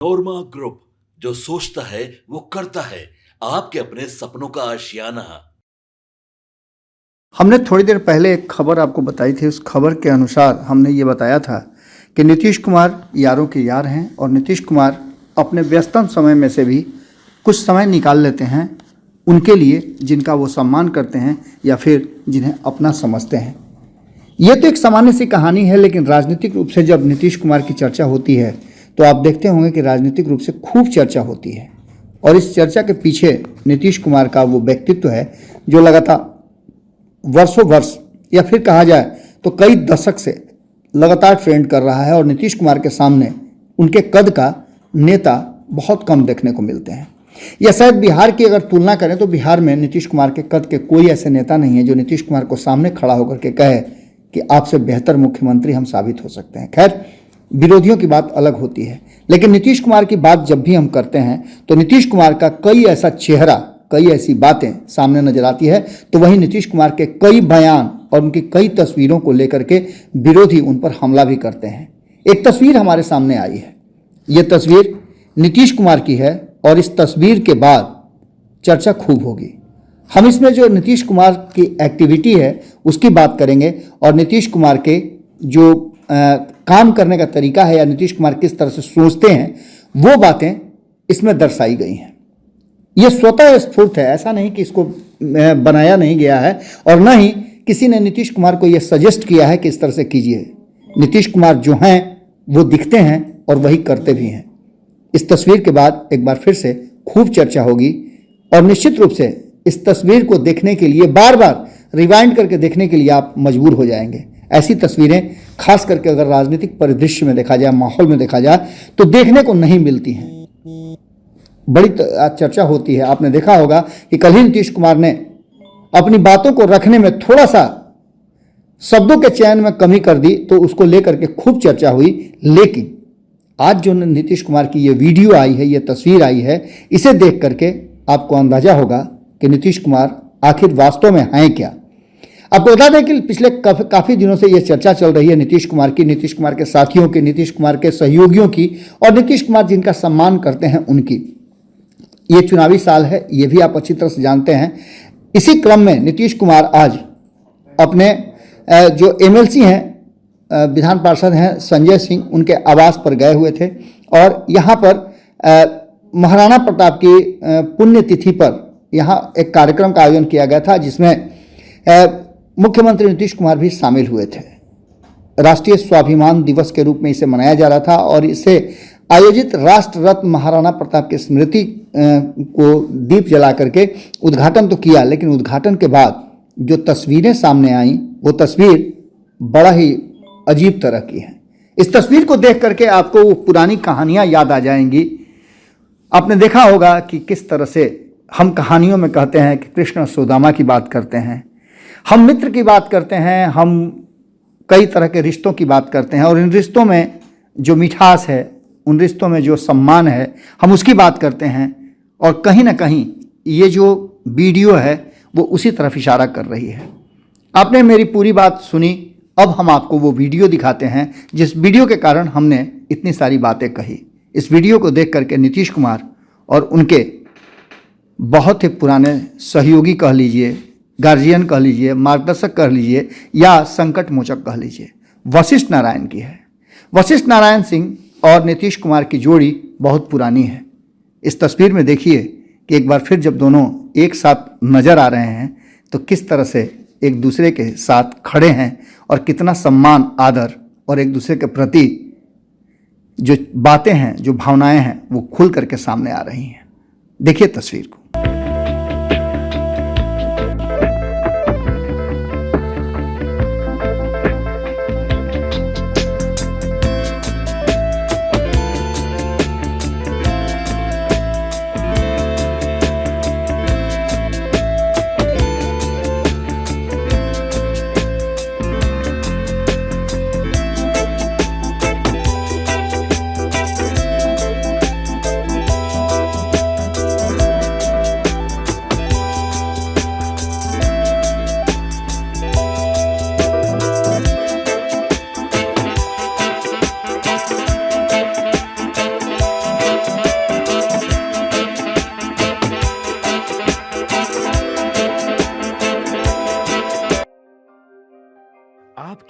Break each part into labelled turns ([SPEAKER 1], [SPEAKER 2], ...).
[SPEAKER 1] नोरमा group, जो सोचता है वो करता है। आपके अपने सपनों का आशियाना।
[SPEAKER 2] हमने थोड़ी देर पहले एक खबर आपको बताई थी। उस खबर के अनुसार हमने ये बताया था कि नीतीश कुमार यारों के यार हैं और नीतीश कुमार अपने व्यस्तम समय में से भी कुछ समय निकाल लेते हैं उनके लिए जिनका वो सम्मान करते हैं या फिर जिन्हें अपना समझते हैं। ये तो एक सामान्य सी कहानी है, लेकिन राजनीतिक रूप से जब नीतीश कुमार की चर्चा होती है तो आप देखते होंगे कि राजनीतिक रूप से खूब चर्चा होती है। और इस चर्चा के पीछे नीतीश कुमार का वो व्यक्तित्व है जो लगातार वर्षों वर्ष या फिर कहा जाए तो कई दशक से लगातार ट्रेंड कर रहा है। और नीतीश कुमार के सामने उनके कद का नेता बहुत कम देखने को मिलते हैं। या शायद बिहार की अगर तुलना करें तो बिहार में नीतीश कुमार के कद के कोई ऐसे नेता नहीं है जो नीतीश कुमार को सामने खड़ा होकर के कहे कि आपसे बेहतर मुख्यमंत्री हम साबित हो सकते हैं। खैर, विरोधियों की बात अलग होती है, लेकिन नीतीश कुमार की बात जब भी हम करते हैं तो नीतीश कुमार का कई ऐसा चेहरा, कई ऐसी बातें सामने नजर आती है। तो वहीं नीतीश कुमार के कई बयान और उनकी कई तस्वीरों को लेकर के विरोधी उन पर हमला भी करते हैं। एक तस्वीर हमारे सामने आई है, ये तस्वीर नीतीश कुमार की है और इस तस्वीर के बाद चर्चा खूब होगी। हम इसमें जो नीतीश कुमार की एक्टिविटी है उसकी बात करेंगे और नीतीश कुमार के जो काम करने का तरीका है या नीतीश कुमार किस तरह से सोचते हैं वो बातें इसमें दर्शाई गई हैं। ये स्वतः स्फूर्त है, ऐसा नहीं कि इसको बनाया नहीं गया है और न ही किसी ने नीतीश कुमार को ये सजेस्ट किया है कि इस तरह से कीजिए। नीतीश कुमार जो हैं वो दिखते हैं और वही करते भी हैं। इस तस्वीर के बाद एक बार फिर से खूब चर्चा होगी और निश्चित रूप से इस तस्वीर को देखने के लिए बार बार रिवाइंड करके देखने के लिए आप मजबूर हो जाएंगे। ऐसी तस्वीरें खास करके अगर राजनीतिक परिदृश्य में देखा जाए, माहौल में देखा जाए तो देखने को नहीं मिलती हैं। बड़ी चर्चा होती है। आपने देखा होगा कि कल ही नीतीश कुमार ने अपनी बातों को रखने में थोड़ा सा शब्दों के चयन में कमी कर दी तो उसको लेकर के खूब चर्चा हुई। लेकिन आज जो नीतीश कुमार की ये वीडियो आई है, ये तस्वीर आई है, इसे देख करके आपको अंदाजा होगा कि नीतीश कुमार आखिर वास्तव में हैं क्या। आपको बता दें कि पिछले काफ़ी दिनों से ये चर्चा चल रही है नीतीश कुमार की, नीतीश कुमार के साथियों की, नीतीश कुमार के सहयोगियों की और नीतीश कुमार जिनका सम्मान करते हैं उनकी। ये चुनावी साल है, ये भी आप अच्छी तरह से जानते हैं। इसी क्रम में नीतीश कुमार आज अपने जो एमएलसी हैं, विधान पार्षद हैं संजय सिंह, उनके आवास पर गए हुए थे और यहाँ पर महाराणा प्रताप की पुण्यतिथि पर यहाँ एक कार्यक्रम का आयोजन किया गया था जिसमें मुख्यमंत्री नीतीश कुमार भी शामिल हुए थे। राष्ट्रीय स्वाभिमान दिवस के रूप में इसे मनाया जा रहा था और इसे आयोजित राष्ट्र रत्न महाराणा प्रताप की स्मृति को दीप जला करके उद्घाटन तो किया, लेकिन उद्घाटन के बाद जो तस्वीरें सामने आईं वो तस्वीर बड़ा ही अजीब तरह की है। इस तस्वीर को देख करके आपको वो पुरानी कहानियां याद आ जाएंगी। आपने देखा होगा कि किस तरह से हम कहानियों में कहते हैं कि कृष्ण और सुदामा की बात करते हैं, हम मित्र की बात करते हैं, हम कई तरह के रिश्तों की बात करते हैं और इन रिश्तों में जो मिठास है, उन रिश्तों में जो सम्मान है, हम उसकी बात करते हैं। और कहीं ना कहीं ये जो वीडियो है वो उसी तरफ इशारा कर रही है। आपने मेरी पूरी बात सुनी, अब हम आपको वो वीडियो दिखाते हैं जिस वीडियो के कारण हमने इतनी सारी बातें कही। इस वीडियो को देख करके नीतीश कुमार और उनके बहुत ही पुराने सहयोगी कह लीजिए, गार्जियन कह लीजिए, मार्गदर्शक कह लीजिए या संकट मोचक कह लीजिए, वशिष्ठ नारायण की है। वशिष्ठ नारायण सिंह और नीतीश कुमार की जोड़ी बहुत पुरानी है। इस तस्वीर में देखिए कि एक बार फिर जब दोनों एक साथ नजर आ रहे हैं तो किस तरह से एक दूसरे के साथ खड़े हैं और कितना सम्मान, आदर और एक दूसरे के प्रति जो बातें हैं, जो भावनाएं हैं वो खुल करके सामने आ रही हैं। देखिए तस्वीर को।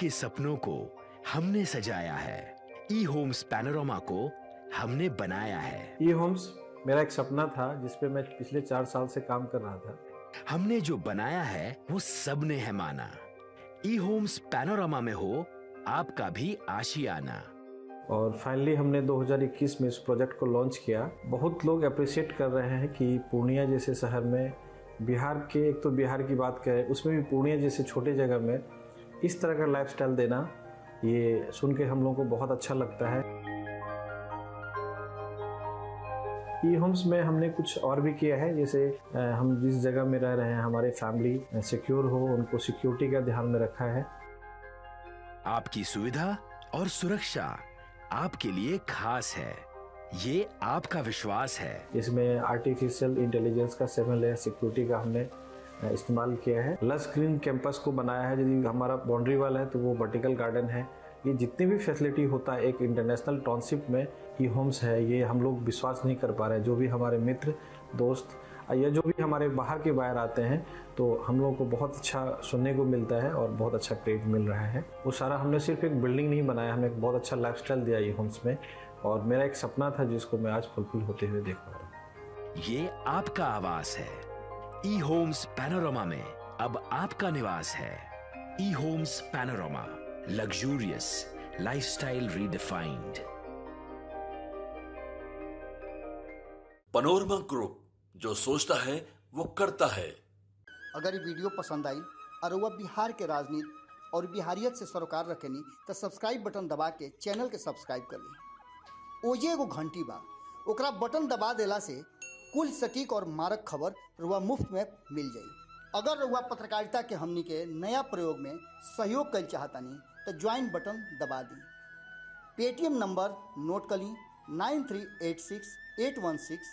[SPEAKER 3] आपके सपनों को हमने सजाया है। ई होम्स पैनोरमा को हमने बनाया है।
[SPEAKER 4] ई होम्स मेरा एक सपना था जिस पे मैं पिछले 4 साल से काम कर रहा था।
[SPEAKER 3] हमने जो बनाया है वो सबने है माना। ई होम्स पैनोरमा में हो आपका भी आशियाना।
[SPEAKER 4] और फाइनली हमने 2021 में इस प्रोजेक्ट को लॉन्च किया। बहुत लोग अप्रिशिएट कर रहे हैं कि पूर्णिया जैसे शहर में, बिहार के, एक तो बिहार की बात करें उसमें भी पूर्णिया जैसे छोटे जगह में इस तरह का लाइफस्टाइल देना, ये सुन के हम लोगों को बहुत अच्छा लगता है। ई होम्स में हमने कुछ और भी किया है, जैसे हम जिस जगह में रह रहे हैं हमारे फैमिली सिक्योर हो, उनको सिक्योरिटी का ध्यान में रखा है।
[SPEAKER 3] आपकी सुविधा और सुरक्षा आपके लिए खास है, ये आपका विश्वास है।
[SPEAKER 4] इसमें आर्टिफिशियल इंटेलिजेंस का 7 लेयर सिक्योरिटी का हमने इस्तेमाल किया है। लस ग्रीन कैंपस को बनाया है। यदि हमारा बाउंड्री वाल है तो वो वर्टिकल गार्डन है। ये जितनी भी फैसिलिटी होता है एक इंटरनेशनल टाउनशिप में ई होम्स है, ये हम लोग विश्वास नहीं कर पा रहे हैं। जो भी हमारे मित्र दोस्त या जो भी हमारे बाहर के बाहर आते हैं तो हम लोगों को बहुत अच्छा सुनने को मिलता है और बहुत अच्छा क्रेडिट मिल रहा है। वो सारा हमने सिर्फ एक बिल्डिंग नहीं बनाया, हमने एक बहुत अच्छा लाइफस्टाइल दिया ई होम्स में, और मेरा एक सपना था जिसको मैं आज फुलफिल होते हुए देख पा रहा हूँ।
[SPEAKER 3] ये आपका आवास है। ई होम्स पैनोरमा में अब आपका निवास है। E homes Panorama, luxurious lifestyle redefined.
[SPEAKER 1] Panorama group, जो सोचता है वो करता है।
[SPEAKER 2] अगर ये वीडियो पसंद आई और वह बिहार के राजनीति और बिहारियत से सरोकार रखेनी तो सब्सक्राइब बटन दबा के चैनल के सब्सक्राइब कर ली। ओजे एगो घंटी बा, ओकरा बटन दबा देला से कुल सटीक और मारक खबर रुआ मुफ्त में मिल जाई। अगर रुआ पत्रकारिता के हमनी के नया प्रयोग में सहयोग कर चाहतानी तो ज्वाइन बटन दबा दी। पेटीएम नंबर नोट कर ली 9386 816